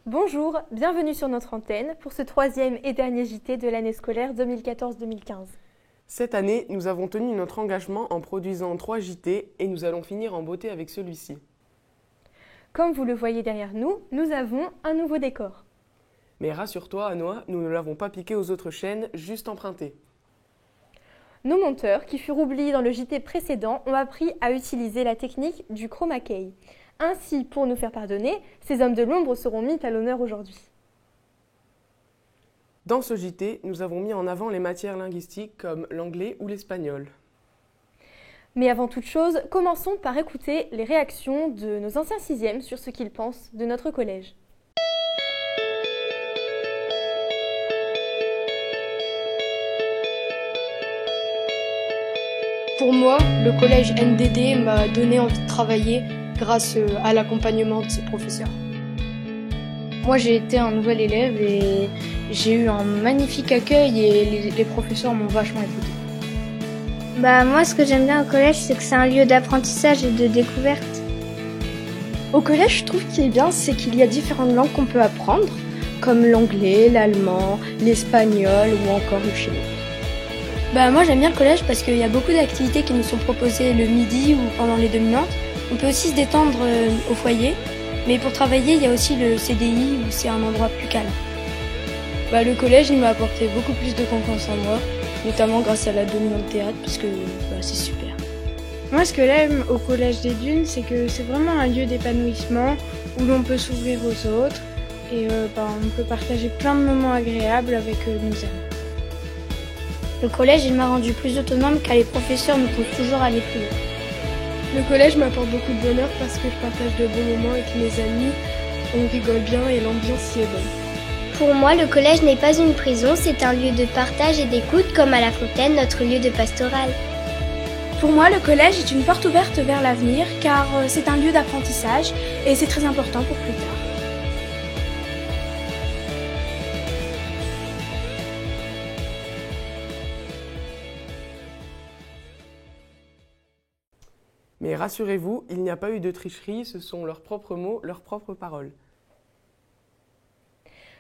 Bonjour, bienvenue sur notre antenne pour ce troisième et dernier JT de l'année scolaire 2014-2015. Cette année, nous avons tenu notre engagement en produisant 3 JT et nous allons finir en beauté avec celui-ci. Comme vous le voyez derrière nous, nous avons un nouveau décor. Mais rassure-toi, Anoa, nous ne l'avons pas piqué aux autres chaînes, juste emprunté. Nos monteurs, qui furent oubliés dans le JT précédent, ont appris à utiliser la technique du chroma key. Ainsi, pour nous faire pardonner, ces hommes de l'ombre seront mis à l'honneur aujourd'hui. Dans ce JT, nous avons mis en avant les matières linguistiques comme l'anglais ou l'espagnol. Mais avant toute chose, commençons par écouter les réactions de nos anciens sixièmes sur ce qu'ils pensent de notre collège. Pour moi, le collège NDD m'a donné envie de travailler grâce à l'accompagnement de ses professeurs. Moi, j'ai été un nouvel élève et j'ai eu un magnifique accueil et les professeurs m'ont vachement écouté. Moi, ce que j'aime bien au collège, c'est que c'est un lieu d'apprentissage et de découverte. Au collège, je trouve qu'il est bien, c'est qu'il y a différentes langues qu'on peut apprendre, comme l'anglais, l'allemand, l'espagnol ou encore le chinois. Moi j'aime bien le collège parce qu'il y a beaucoup d'activités qui nous sont proposées le midi ou pendant les dominantes. On peut aussi se détendre au foyer, mais pour travailler il y a aussi le CDI où c'est un endroit plus calme. Le collège il m'a apporté beaucoup plus de confiance en moi, notamment grâce à la dominante théâtre puisque c'est super. Moi ce que j'aime au collège des Dunes, c'est que c'est vraiment un lieu d'épanouissement où l'on peut s'ouvrir aux autres et on peut partager plein de moments agréables avec nos amis. Le collège, il m'a rendu plus autonome car les professeurs nous poussent toujours à aller plus loin. Le collège m'apporte beaucoup de bonheur parce que je partage de bons moments avec mes amis, on rigole bien et l'ambiance y est bonne. Pour moi, le collège n'est pas une prison, c'est un lieu de partage et d'écoute comme à la Fontaine, notre lieu de pastoral. Pour moi, le collège est une porte ouverte vers l'avenir car c'est un lieu d'apprentissage et c'est très important pour plus tard. Mais rassurez-vous, il n'y a pas eu de tricherie, ce sont leurs propres mots, leurs propres paroles.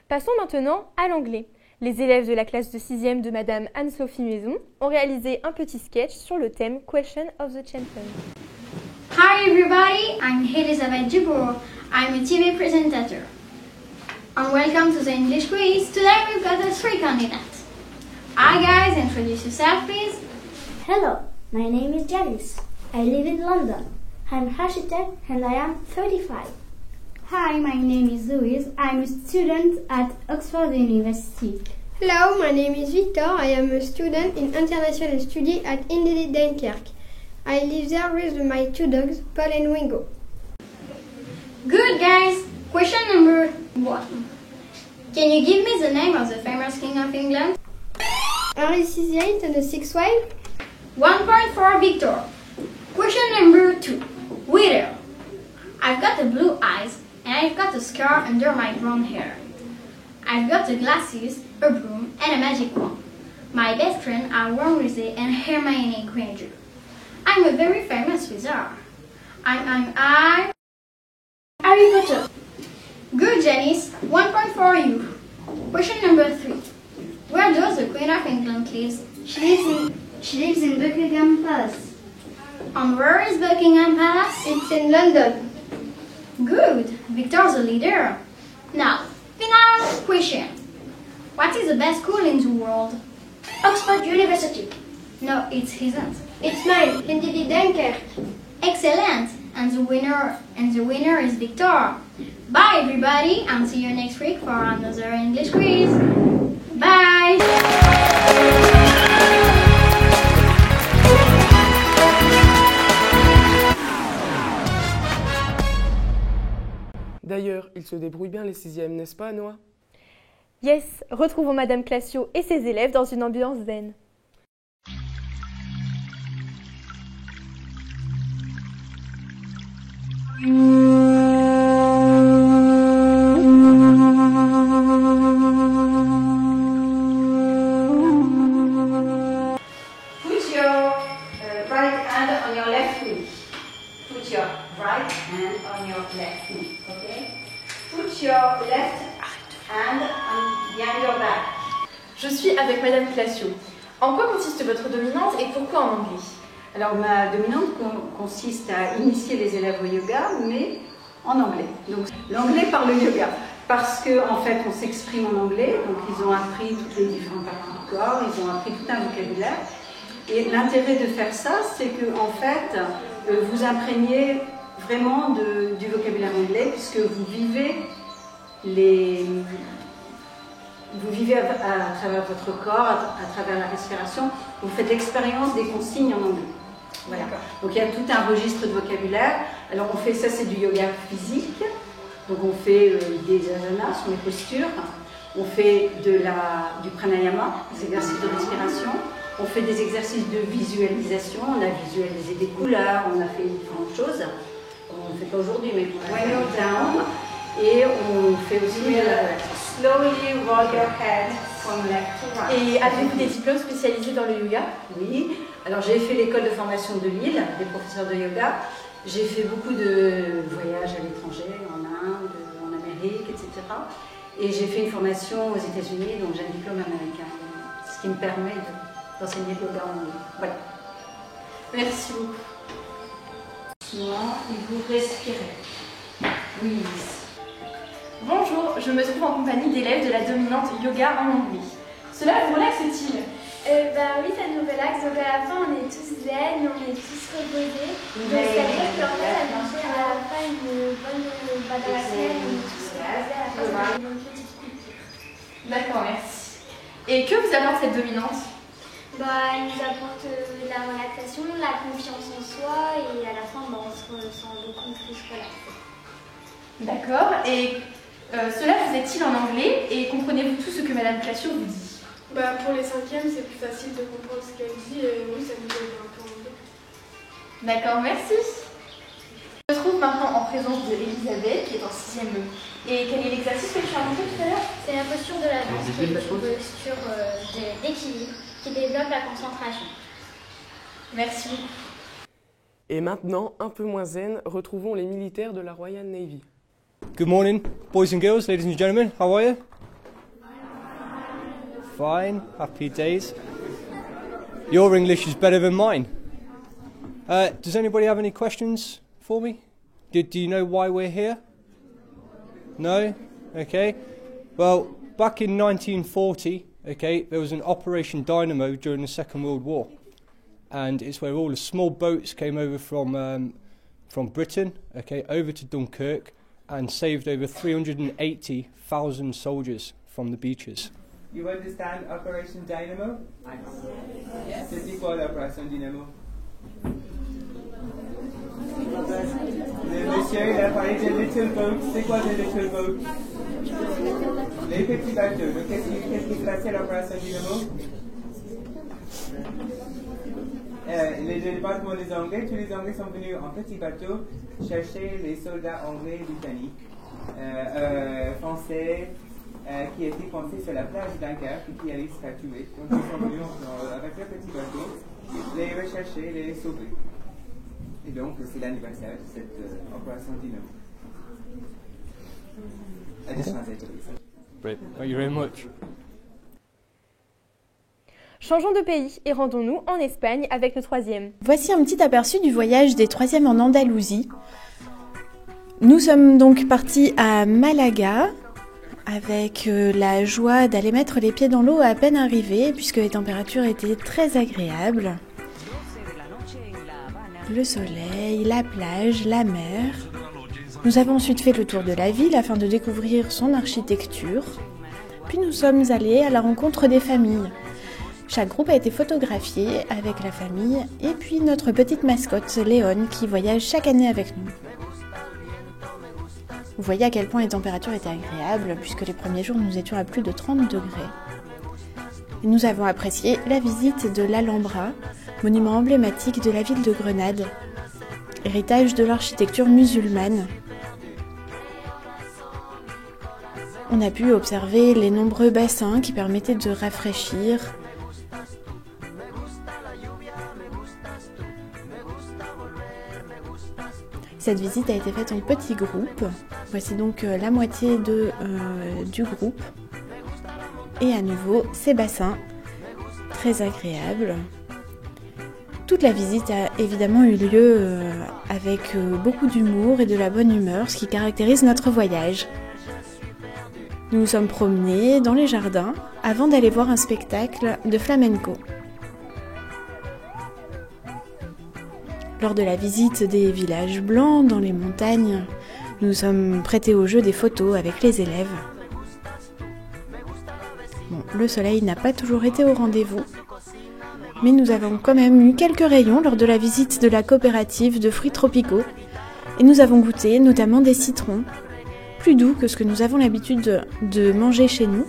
Passons maintenant à l'anglais. Les élèves de la classe de 6e de Madame Anne-Sophie Maison ont réalisé un petit sketch sur le thème Question of the Champion. Hi everybody, I'm Elizabeth Dubourg. I'm a TV presenter. And welcome to the English quiz. Today we've got 3 candidates. Hi guys, introduce yourself please. Hello, my name is Janice. I live in London. I'm architect and I am 35. Hi, my name is Louise. I'm a student at Oxford University. Hello, my name is Victor. I am a student in international study at NDD Dunkirk. I live there with my 2 dogs, Paul and Wingo. Good guys! Question number 1. Can you give me the name of the famous king of England? Henry VIII and the 6th wife. 1 point for Victor. Question number 2. Winner. I've got the blue eyes and I've got a scar under my brown hair. I've got the glasses, a broom and a magic wand. My best friend are Ron Weasley and Hermione Granger. I'm a very famous wizard. I'm Harry Potter. Good Janice, 1 point for you. Question number 3. Where does the Queen of England live? She lives in Buckingham Palace. And where is Buckingham Palace? It's in London. Good, Victor's the leader. Now, final question. What is the best school in the world? Oxford University. No, it isn't. It's mine, NDD Dunkirk. Excellent, and the winner is Victor. Bye everybody, and see you next week for another English quiz. Bye. D'ailleurs, ils se débrouillent bien les 6e, n'est-ce pas, Noah? Yes, retrouvons Madame Classio et ses élèves dans une ambiance zen. Put your right hand on your left knee. Put your right hand on your left knee, okay? Put put your left hand behind your back. Je suis avec Madame Classio. En quoi consiste votre dominante et pourquoi en anglais? Alors ma dominante consiste à initier les élèves au yoga, mais en anglais. Donc l'anglais par le yoga, parce qu'en fait on s'exprime en anglais, donc ils ont appris toutes les différentes parties du corps, ils ont appris tout un vocabulaire. Et l'intérêt de faire ça, c'est que en fait vous imprégnez vraiment du vocabulaire anglais, puisque vous vivez à travers votre corps, à travers la respiration, vous faites l'expérience des consignes en anglais. Voilà. Donc il y a tout un registre de vocabulaire. Alors on fait ça, c'est du yoga physique. Donc on fait des asanas sur les postures. On fait du pranayama, des exercices de respiration. On fait des exercices de visualisation. On a visualisé des couleurs, on a fait différentes choses. On ne fait pas aujourd'hui, mais when you're down. Et on fait aussi slowly roll your head from left to right. Et avez-vous des diplômes spécialisés dans le yoga? Oui. Alors j'ai fait l'école de formation de Lille, des professeurs de yoga. J'ai fait beaucoup de voyages à l'étranger, en Inde, en Amérique, etc. Et j'ai fait une formation aux États-Unis, donc j'ai un diplôme américain, ce qui me permet d'enseigner le yoga en anglais. Voilà. Merci beaucoup. Et vous respirez. Oui. Bonjour, je me trouve en compagnie d'élèves de la dominante yoga en anglais. Cela vous relaxe-t-il? Oui, ça nous relaxe. Donc à la fin, on est tous zen, on est tous reposés. Donc ça veut dire qu'en fait, ça nous fait à la fin une bonne dans la semaine, on est tous reposés à la fin d'une petite culture. D'accord, merci. Et que vous apporte cette dominante? Elle nous apporte la relaxation, la confiance en soi et à la fin, on se ressent beaucoup plus relaxé. D'accord. Et cela vous est-il en anglais et comprenez-vous tout ce que Madame Classio vous dit? Pour les cinquièmes, c'est plus facile de comprendre ce qu'elle dit et nous, ça nous aide un peu en anglais. D'accord, merci. Je me trouve maintenant en présence de Elisabeth qui est en 6e E. Et quel est l'exercice que tu as montré tout à l'heure? C'est la posture de la danse, qui est une posture d'équilibre qui développe la concentration. Merci. Et maintenant, un peu moins zen, retrouvons les militaires de la Royal Navy. Good morning, boys and girls, ladies and gentlemen. How are you? Fine, happy days. Your English is better than mine. Does anybody have any questions for me? Do you know why we're here? No? Okay. Well, back in 1940, okay, there was an Operation Dynamo during the Second World War. And it's where all the small boats came over from Britain, okay, over to Dunkirk and saved over 380,000 soldiers from the beaches. You understand Operation Dynamo? Yes. C'est quoi l'Opération Dynamo? Le monsieur, il a parlé de little boat. C'est quoi des little boat? Les petits bateaux. Donc qu'est-ce qui passait à l'Opération Dynamo? Les départements des Anglais, tous les Anglais sont venus en petits bateaux chercher les soldats anglais, britanniques, français, qui étaient coincés sur la plage de Dunkerque et qui allaient se faire tuer. Donc ils sont venus avec leurs petits bateaux, les rechercher, les sauver. Et donc c'est l'anniversaire de cette opération Dynamo. I just translated it. Great, thank you very much. Changeons de pays et rendons-nous en Espagne avec le 3e. Voici un petit aperçu du voyage des 3e en Andalousie. Nous sommes donc partis à Malaga avec la joie d'aller mettre les pieds dans l'eau à peine arrivés puisque les températures étaient très agréables. Le soleil, la plage, la mer. Nous avons ensuite fait le tour de la ville afin de découvrir son architecture. Puis nous sommes allés à la rencontre des familles. Chaque groupe a été photographié avec la famille et puis notre petite mascotte Léon qui voyage chaque année avec nous. Vous voyez à quel point les températures étaient agréables puisque les premiers jours nous étions à plus de 30 degrés. Et nous avons apprécié la visite de l'Alhambra, monument emblématique de la ville de Grenade, héritage de l'architecture musulmane. On a pu observer les nombreux bassins qui permettaient de rafraîchir. Cette visite a été faite en petits groupes. Voici donc la moitié du groupe. Et à nouveau, ces bassins, très agréables. Toute la visite a évidemment eu lieu avec beaucoup d'humour et de la bonne humeur, ce qui caractérise notre voyage. Nous nous sommes promenés dans les jardins avant d'aller voir un spectacle de flamenco. Lors de la visite des villages blancs dans les montagnes, nous nous sommes prêtés au jeu des photos avec les élèves. Bon, le soleil n'a pas toujours été au rendez-vous, mais nous avons quand même eu quelques rayons lors de la visite de la coopérative de fruits tropicaux et nous avons goûté notamment des citrons, plus doux que ce que nous avons l'habitude de manger chez nous.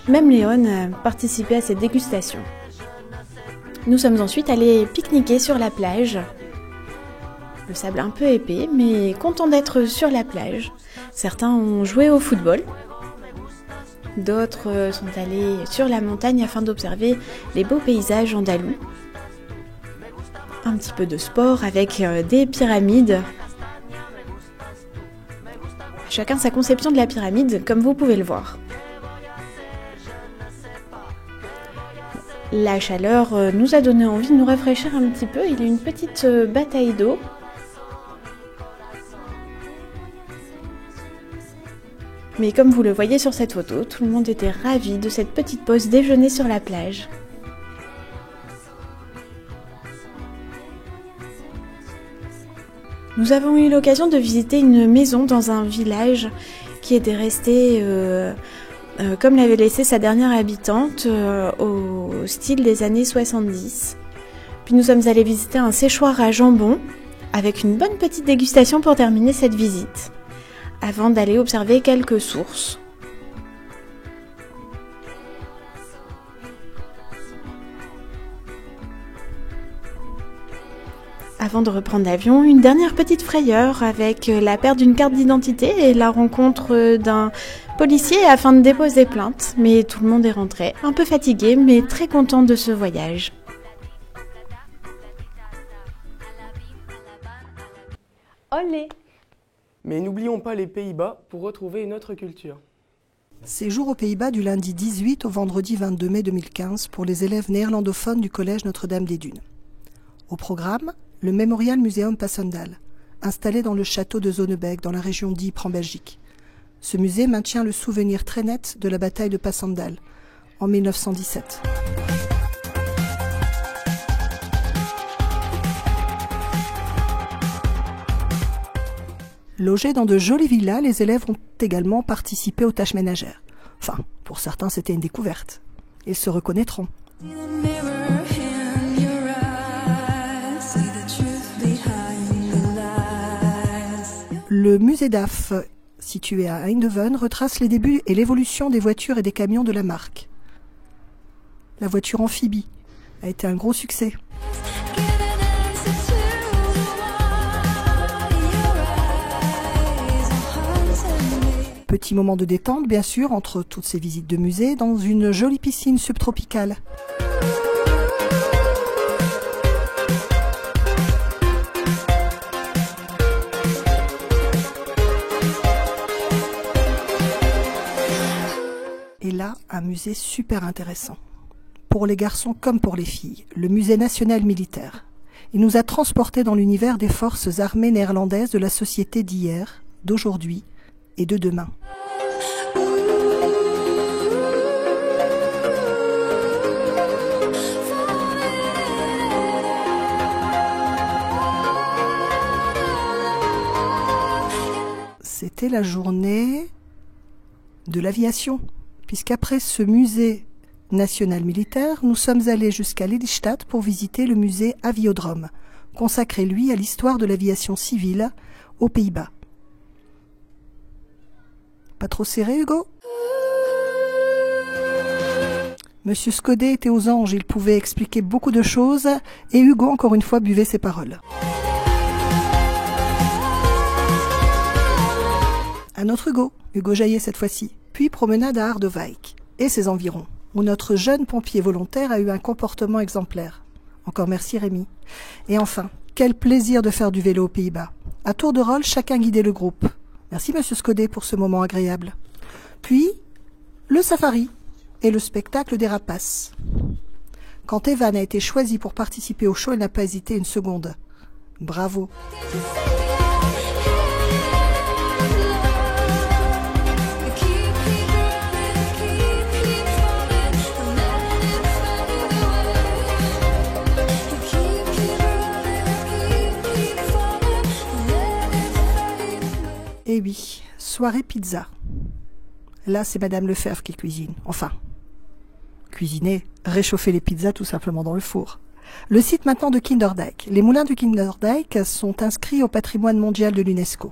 Même Léon a participé à cette dégustation. Nous sommes ensuite allés pique-niquer sur la plage. Le sable un peu épais, mais contents d'être sur la plage. Certains ont joué au football. D'autres sont allés sur la montagne afin d'observer les beaux paysages andalous. Un petit peu de sport avec des pyramides. Chacun sa conception de la pyramide, comme vous pouvez le voir. La chaleur nous a donné envie de nous rafraîchir un petit peu. Il y a une petite bataille d'eau. Mais comme vous le voyez sur cette photo, tout le monde était ravi de cette petite pause déjeuner sur la plage. Nous avons eu l'occasion de visiter une maison dans un village qui était resté comme l'avait laissé sa dernière habitante au style des années 70. Puis nous sommes allés visiter un séchoir à jambon avec une bonne petite dégustation pour terminer cette visite, avant d'aller observer quelques sources. Avant de reprendre l'avion, une dernière petite frayeur avec la perte d'une carte d'identité et la rencontre d'un policier afin de déposer plainte. Mais tout le monde est rentré, un peu fatigué, mais très content de ce voyage. Olé! Mais n'oublions pas les Pays-Bas pour retrouver une autre culture. Séjour aux Pays-Bas du lundi 18 au vendredi 22 mai 2015 pour les élèves néerlandophones du collège Notre-Dame des Dunes. Au programme, le Memorial Museum Passendal, installé dans le château de Zonnebeek dans la région d'Ypres en Belgique. Ce musée maintient le souvenir très net de la bataille de Passendal en 1917. Logés dans de jolies villas, les élèves ont également participé aux tâches ménagères. Enfin, pour certains, c'était une découverte. Ils se reconnaîtront. Le musée DAF, situé à Eindhoven, retrace les débuts et l'évolution des voitures et des camions de la marque. La voiture amphibie a été un gros succès. Petit moment de détente, bien sûr, entre toutes ces visites de musée, dans une jolie piscine subtropicale. Et là, un musée super intéressant. Pour les garçons comme pour les filles, le musée national militaire. Il nous a transportés dans l'univers des forces armées néerlandaises de la société d'hier, d'aujourd'hui et de demain. C'était la journée de l'aviation, puisqu'après ce musée national militaire, nous sommes allés jusqu'à Lelystad pour visiter le musée Aviodrome, consacré lui à l'histoire de l'aviation civile aux Pays-Bas. Pas trop serré, Hugo? Monsieur Scodé était aux anges, il pouvait expliquer beaucoup de choses, et Hugo, encore une fois, buvait ses paroles. Un autre Hugo Jaillet cette fois-ci, puis promenade à Harderwijk et ses environs, où notre jeune pompier volontaire a eu un comportement exemplaire. Encore merci Rémi. Et enfin, Quel plaisir de faire du vélo aux Pays-Bas. À tour de rôle, chacun guidait le groupe. Merci Monsieur Scodé pour ce moment agréable. Puis, le safari et le spectacle des rapaces. Quand Evan a été choisi pour participer au show, il n'a pas hésité une seconde. Bravo. Et oui, soirée pizza. Là, c'est Madame Lefebvre qui cuisine. Enfin, cuisiner, réchauffer les pizzas tout simplement dans le four. Le site maintenant de Kinderdijk. Les moulins du Kinderdijk sont inscrits au patrimoine mondial de l'UNESCO.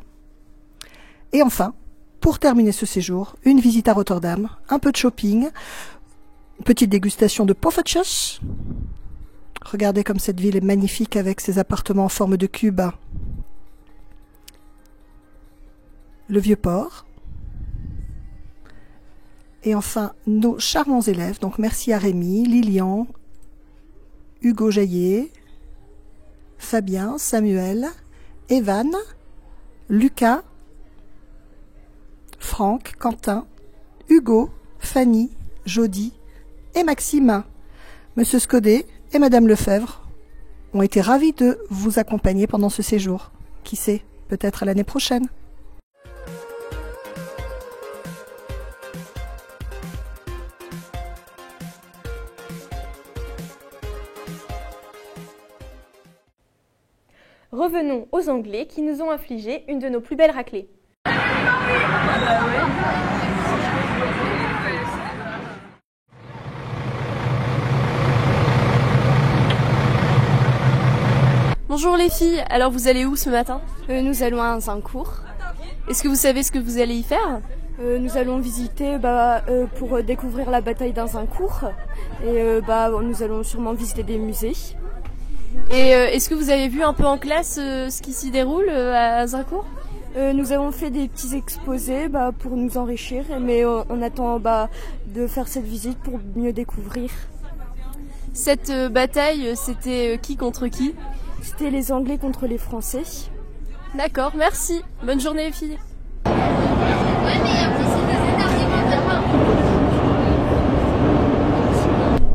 Et enfin, pour terminer ce séjour, une visite à Rotterdam, un peu de shopping, une petite dégustation de poffertjes. Regardez comme cette ville est magnifique avec ses appartements en forme de cube. Le Vieux-Port. Et enfin, nos charmants élèves. Donc merci à Rémi, Lilian, Hugo Jaillet, Fabien, Samuel, Evan, Lucas, Franck, Quentin, Hugo, Fanny, Jody et Maxime. Monsieur Scodé et Madame Lefebvre ont été ravis de vous accompagner pendant ce séjour. Qui sait, peut-être à l'année prochaine. Revenons aux Anglais qui nous ont infligé une de nos plus belles raclées. Bonjour les filles, alors vous allez où ce matin? Nous allons à Azincourt. Est-ce que vous savez ce que vous allez y faire? Nous allons visiter pour découvrir la bataille d'Azincourt et nous allons sûrement visiter des musées. Et est-ce que vous avez vu un peu en classe ce qui s'y déroule à Azincourt? Nous avons fait des petits exposés pour nous enrichir, mais on attend de faire cette visite pour mieux découvrir. Cette bataille, c'était qui contre qui? C'était les Anglais contre les Français. D'accord, merci. Bonne journée les filles.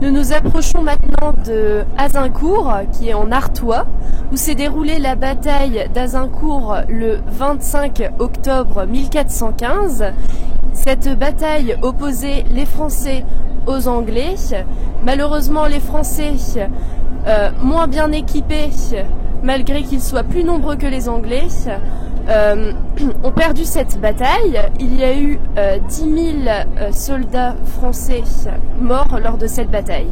Nous nous approchons maintenant de Azincourt, qui est en Artois, où s'est déroulée la bataille d'Azincourt le 25 octobre 1415. Cette bataille opposait les Français aux Anglais. Malheureusement, les Français, moins bien équipés, malgré qu'ils soient plus nombreux que les Anglais, ont perdu cette bataille. Il y a eu 10 000 soldats français morts lors de cette bataille.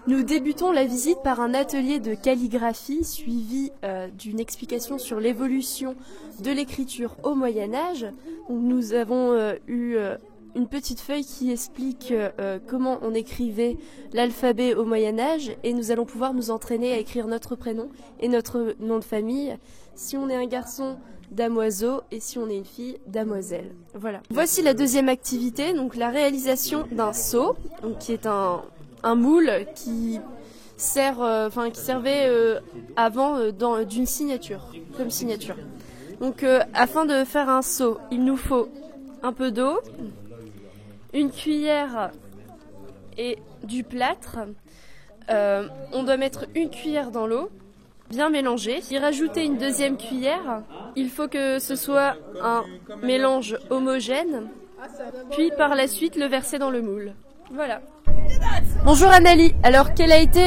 Nous débutons la visite par un atelier de calligraphie suivi d'une explication sur l'évolution de l'écriture au Moyen-Âge. Nous avons eu une petite feuille qui explique comment on écrivait l'alphabet au Moyen-Âge et nous allons pouvoir nous entraîner à écrire notre prénom et notre nom de famille. Si on est un garçon, damoiseau, et si on est une fille, damoiselle. Voilà. Voici la deuxième activité, donc la réalisation d'un sceau, donc qui est un moule qui servait avant d'une signature, comme signature. Donc afin de faire un sceau, il nous faut un peu d'eau, une cuillère et du plâtre. On doit mettre une cuillère dans l'eau, bien mélanger, y rajouter une deuxième cuillère. Il faut que ce soit un mélange homogène, puis par la suite le verser dans le moule. Voilà. Bonjour Annalie, alors quelle a été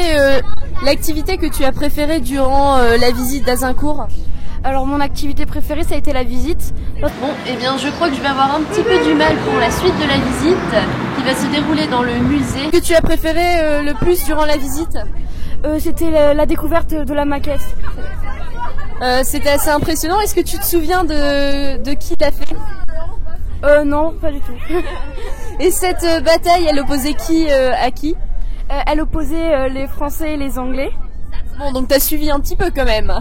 l'activité que tu as préférée durant la visite d'Azincourt? Alors mon activité préférée ça a été la visite. Bon, eh bien je crois que je vais avoir un petit peu du mal pour la suite de la visite qui va se dérouler dans le musée. Qu'est-ce que tu as préféré le plus durant la visite? C'était la découverte de la maquette. C'était assez impressionnant, est-ce que tu te souviens de qui l'a fait? Non, pas du tout. Et cette bataille, elle opposait qui à qui? Elle opposait les Français et les Anglais. Bon, donc t'as suivi un petit peu quand même.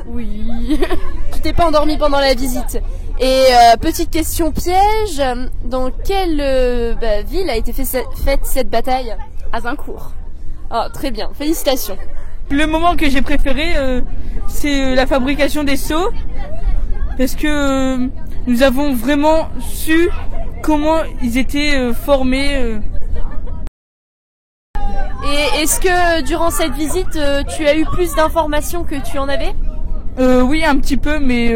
Oui. tu t'es pas endormi pendant la visite. Et petite question piège, dans quelle ville a été faite cette bataille? Azincourt. Ah, très bien, félicitations. Le moment que j'ai préféré, c'est la fabrication des seaux, parce que nous avons vraiment su comment ils étaient formés. Et est-ce que durant cette visite, tu as eu plus d'informations que tu en avais? Oui, un petit peu, mais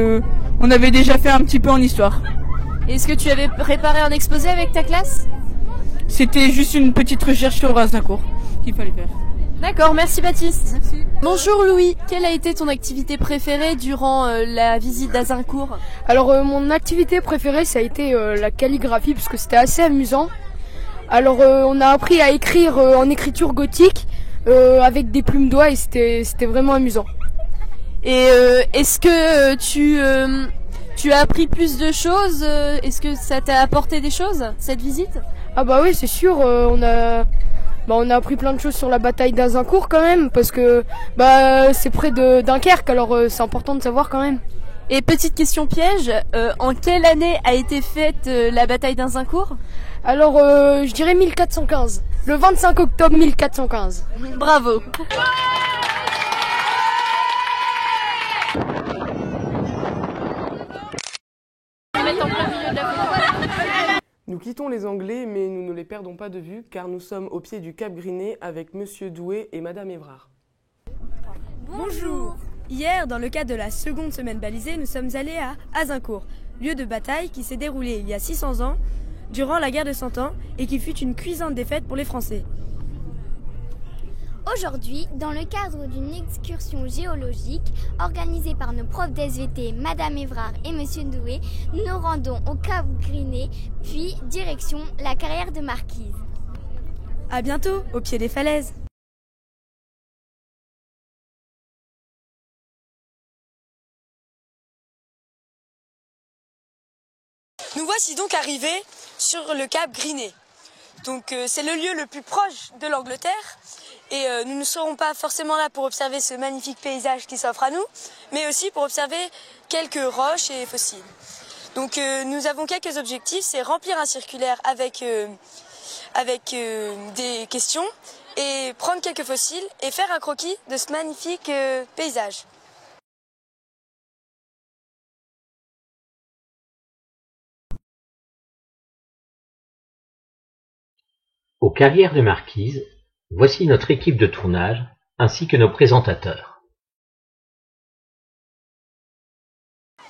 on avait déjà fait un petit peu en histoire. Est-ce que tu avais préparé un exposé avec ta classe? C'était juste une petite recherche sur Azincourt qu'il fallait faire. D'accord, merci Baptiste. Merci. Bonjour Louis, quelle a été ton activité préférée durant la visite d'Azincourt? Alors mon activité préférée ça a été la calligraphie parce que c'était assez amusant. Alors on a appris à écrire en écriture gothique avec des plumes d'oie et c'était vraiment amusant. Et est-ce que tu as appris plus de choses? Est-ce que ça t'a apporté des choses, cette visite? Ah bah oui, c'est sûr, on a appris plein de choses sur la bataille d'Azincourt quand même, parce que c'est près de Dunkerque, alors c'est important de savoir quand même. Et petite question piège, en quelle année a été faite la bataille d'Azincourt? Alors je dirais 1415, le 25 octobre 1415. Bravo. Nous quittons les Anglais, mais nous ne les perdons pas de vue, car nous sommes au pied du Cap Griné avec Monsieur Doué et Madame Évrard. Bonjour. Hier, dans le cadre de la seconde semaine balisée, nous sommes allés à Azincourt, lieu de bataille qui s'est déroulé il y a 600 ans, durant la guerre de 100 ans, et qui fut une cuisante défaite pour les Français. Aujourd'hui, dans le cadre d'une excursion géologique organisée par nos profs d'SVT, Madame Évrard et Monsieur Doué, nous nous rendons au Cap Griné, puis direction la carrière de Marquise. À bientôt, au pied des falaises. Nous voici donc arrivés sur le Cap Griné. Donc c'est le lieu le plus proche de l'Angleterre. Et nous ne serons pas forcément là pour observer ce magnifique paysage qui s'offre à nous, mais aussi pour observer quelques roches et fossiles. Donc nous avons quelques objectifs, c'est remplir un circulaire avec des questions et prendre quelques fossiles et faire un croquis de ce magnifique paysage. Aux carrières de Marquise, voici notre équipe de tournage, ainsi que nos présentateurs.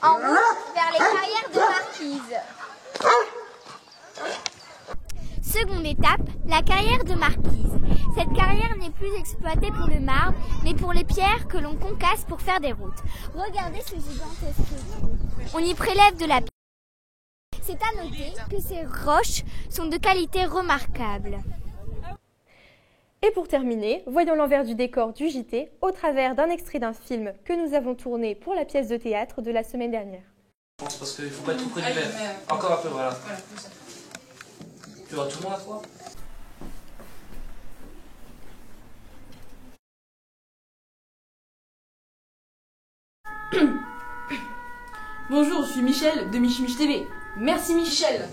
En route vers les carrières de Marquise. Seconde étape, la carrière de Marquise. Cette carrière n'est plus exploitée pour le marbre, mais pour les pierres que l'on concasse pour faire des routes. Regardez ce gigantesque trou. On y prélève de la pierre. C'est à noter que ces roches sont de qualité remarquable. Et pour terminer, voyons l'envers du décor du JT au travers d'un extrait d'un film que nous avons tourné pour la pièce de théâtre de la semaine dernière. Parce qu'il ne faut pas tout près du verre. Encore un peu, voilà. Tu vois tout le monde à trois? Bonjour, je suis Michel de Mich TV. Merci Michel.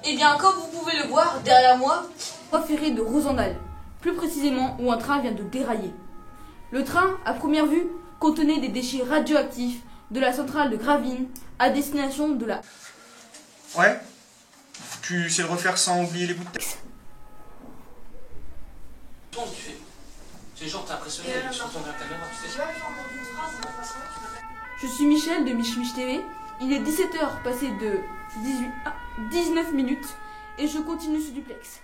Eh bien, comme vous pouvez le voir derrière moi, voie ferrée de Rosendal, plus précisément où un train vient de dérailler. Le train, à première vue, contenait des déchets radioactifs de la centrale de Gravine à destination de la... Ouais. Tu sais le refaire sans oublier les bouts de texte. Tourne, tu fais. C'est genre t'es impressionné sur ton caméra, tu sais. Je suis Michel de Mich TV. Il est 17h passé de 19 minutes et je continue ce duplex.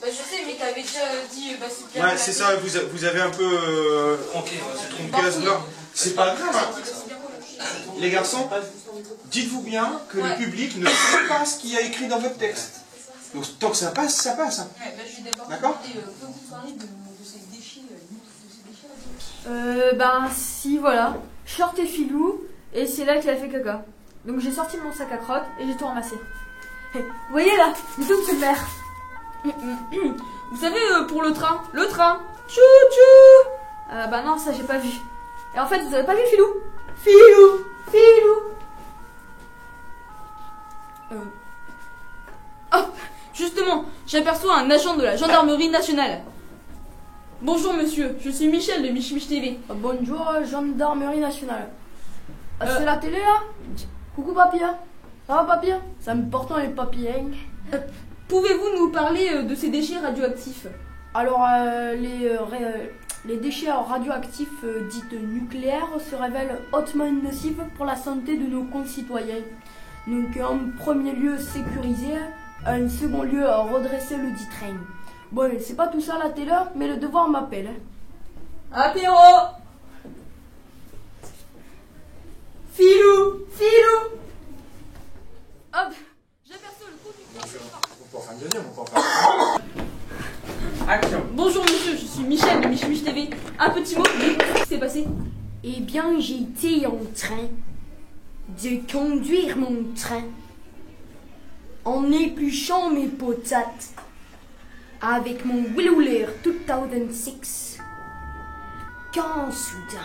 Bah je sais, mais t'avais déjà dit c'est bien. Ouais, c'est ça, vous avez un peu tronqué à ce là. C'est pas grave. Hein. Les garçons, dites-vous bien que le public ne sait pas ce qu'il y a écrit dans votre texte. Donc tant que ça passe, ça passe. Hein. D'accord. Si, voilà. Short et filou, et c'est là qu'il a fait caca. Donc j'ai sorti mon sac à crottes et j'ai tout ramassé. Hey, vous voyez là, une toute se faire. Vous savez, pour le train, chou-chou. Bah non, ça j'ai pas vu. Et en fait, vous avez pas vu Filou? Filou. Oh, justement, j'aperçois un agent de la gendarmerie nationale. Bonjour monsieur, je suis Michel de Mich TV. Bonjour, gendarmerie nationale. C'est la télé là? Coucou papy. Ça va papy? C'est important les papiers. Pouvez-vous nous parler de ces déchets radioactifs? Alors, les déchets radioactifs dits nucléaires se révèlent hautement nocifs pour la santé de nos concitoyens. Donc, en premier lieu, sécuriser. En second lieu, redresser le dit train. Bon, c'est pas tout ça la télé, mais le devoir m'appelle. Apéro! Filou! Hop! J'aperçois le conducteur. On peut en faire une deuxième, on peut en faire Action. Bonjour monsieur, je suis Michel de Mich TV. Un petit mot, qu'est-ce qui s'est passé? Eh bien, j'étais en train de conduire mon train en épluchant mes potates avec mon Wheeler 2006 quand soudain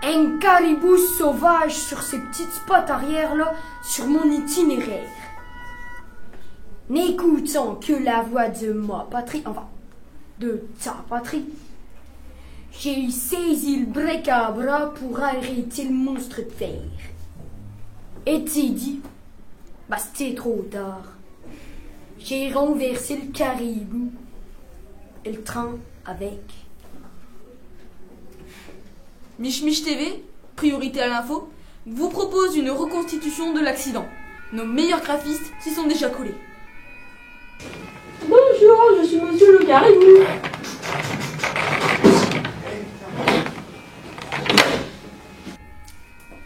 un caribou sauvage sur ses petites pattes arrière là sur mon itinéraire, n'écoutant que la voix de ma patrie, enfin de ta patrie, j'ai saisi le bric-à-bras pour arrêter le monstre de terre. Et t'es dit, bah c'était trop tard. J'ai renversé le caribou et le train avec. Mich TV, priorité à l'info, vous propose une reconstitution de l'accident. Nos meilleurs graphistes s'y sont déjà collés. Bonjour, je suis monsieur le caribou.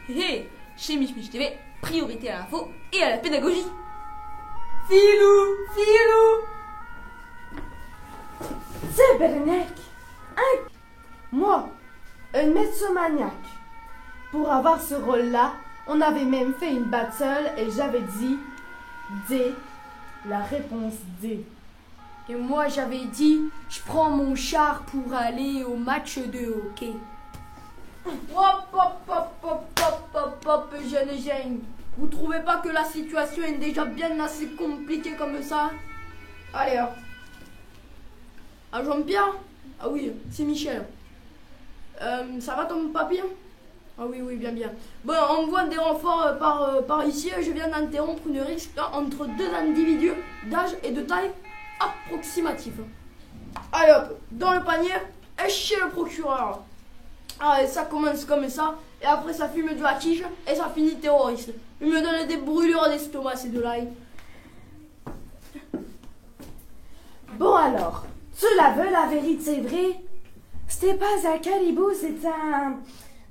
Hé, chez Mich TV, priorité à l'info et à la pédagogie. Filou. C'est Bernac. Moi, un médecin-maniaque. Pour avoir ce rôle-là, on avait même fait une battle et j'avais dit D, la réponse D. Et moi j'avais dit, je prends mon char pour aller au match de hockey. Hop, jeune. Vous trouvez pas que la situation est déjà bien assez compliquée comme ça? Allez, hop. Ah, Jean-Pierre? Ah oui, c'est Michel. Ça va ton papy? Ah oui, bien. Bon, on voit des renforts par ici. Je viens d'interrompre une rixe entre deux individus d'âge et de taille approximative. Allez hop, dans le panier et chez le procureur. Ah, et ça commence comme ça, et après ça fume de la tige, et ça finit terroriste. Il me donne des brûlures d'estomac, ces deux-là. Bon alors, cela veut la vérité vraie. C'était pas un caribou, c'était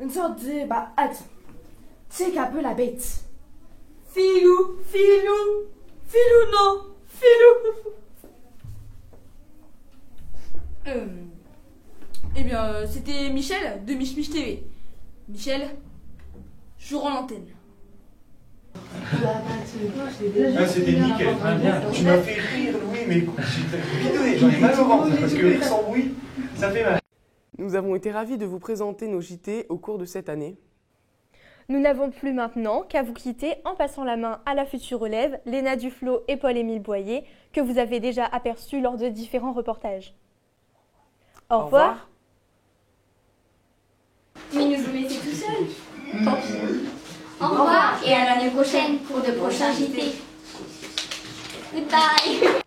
une sorte de... Bah, attends. C'est qu'un peu la bête. Filou, non. Eh bien, c'était Michel de Mich TV. Michel, je rends l'antenne. C'était nickel. Tu m'as fait rire, Louis, mais écoute, j'en ai mal au ventre, parce que rire sans bruit, ça fait mal. Nous avons été ravis de vous présenter nos JT au cours de cette année. Nous n'avons plus maintenant qu'à vous quitter en passant la main à la future relève, Léna Duflo et Paul-Émile Boyer, que vous avez déjà aperçus lors de différents reportages. Au revoir. Mais nous vous laissez tout seul. Tant pis. Au revoir et à l'année prochaine pour de prochains JT. Goodbye.